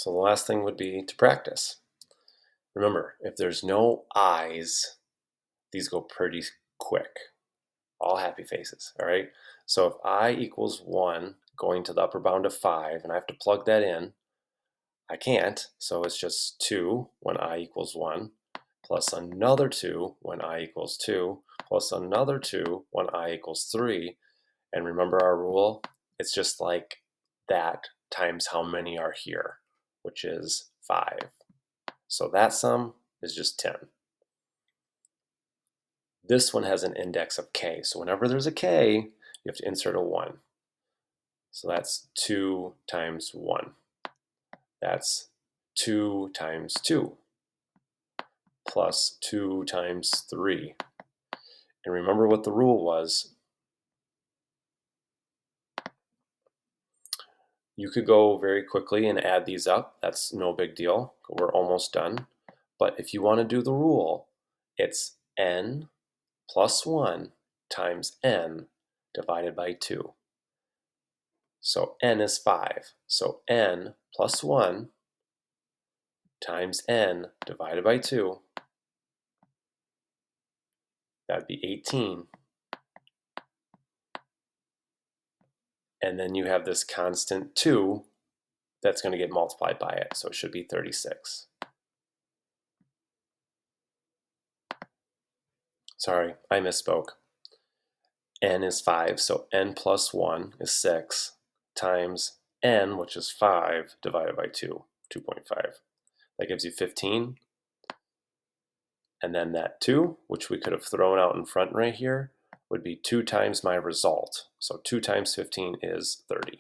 So the last thing would be to practice. Remember, if there's no I's, these go pretty quick. All happy faces, all right? So if I equals 1 going to the upper bound of 5, and I have to plug that in, I can't, so it's just 2 when I equals 1, plus another 2 when I equals 2, plus another 2 when I equals 3. And remember our rule? It's just like that times how many are here, which is 5. So that sum is just 10. This one has an index of k, so whenever there's a k, you have to insert a 1. So that's 2 times 1. That's 2 times 2, plus 2 times 3. And remember what the rule was. You could go very quickly and add these up. That's no big deal. We're almost done. But if you want to do the rule, it's n plus 1 times n divided by 2. So n is 5. So n plus 1 times n divided by 2, that'd be 18. And then you have this constant 2 that's going to get multiplied by it. So it should be 36. Sorry, I misspoke. N is 5, so n plus 1 is 6, times n, which is 5, divided by 2, 2.5. That gives you 15. And then that 2, which we could have thrown out in front right here, would be 2 times my result. So 2 times 15 is 30.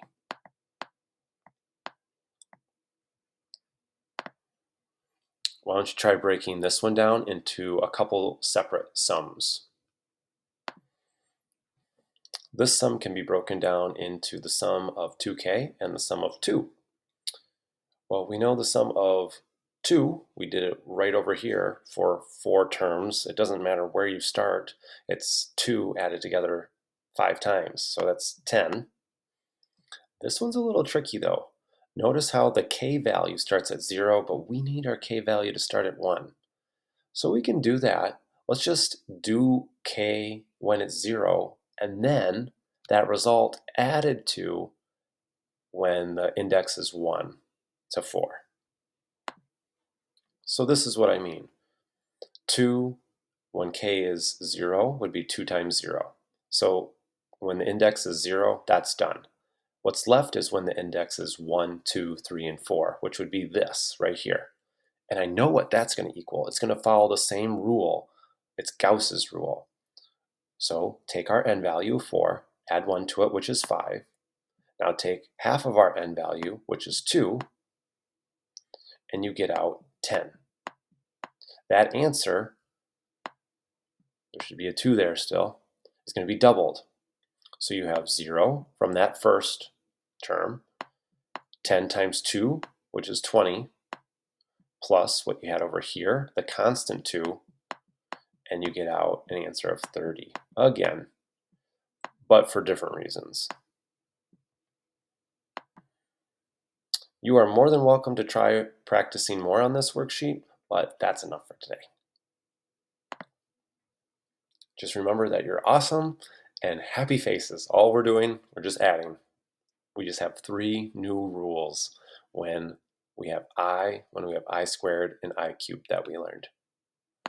Why don't you try breaking this one down into a couple separate sums? This sum can be broken down into the sum of 2k and the sum of 2. Well, we know the sum of 2, we did it right over here for 4 terms. It doesn't matter where you start, it's 2 added together 5 times, so that's 10. This one's a little tricky though. Notice how the k value starts at 0, but we need our k value to start at 1. So we can do that. Let's just do k when it's 0, and then that result added to when the index is 1 to 4. So this is what I mean. 2 when k is 0 would be 2 times 0. So when the index is 0, that's done. What's left is when the index is 1, 2, 3, and 4, which would be this right here. And I know what that's going to equal. It's going to follow the same rule. It's Gauss's rule. So take our n value, 4, add 1 to it, which is 5. Now take half of our n value, which is 2, and you get out 10. That answer, there should be a 2 there still, is going to be doubled. So you have 0 from that first term, 10 times 2, which is 20, plus what you had over here, the constant 2, and you get out an answer of 30 again, but for different reasons. You are more than welcome to try practicing more on this worksheet, but that's enough for today. Just remember that you're awesome and happy faces. All we're doing, we're just adding. We just have 3 new rules when we have I squared and I cubed that we learned.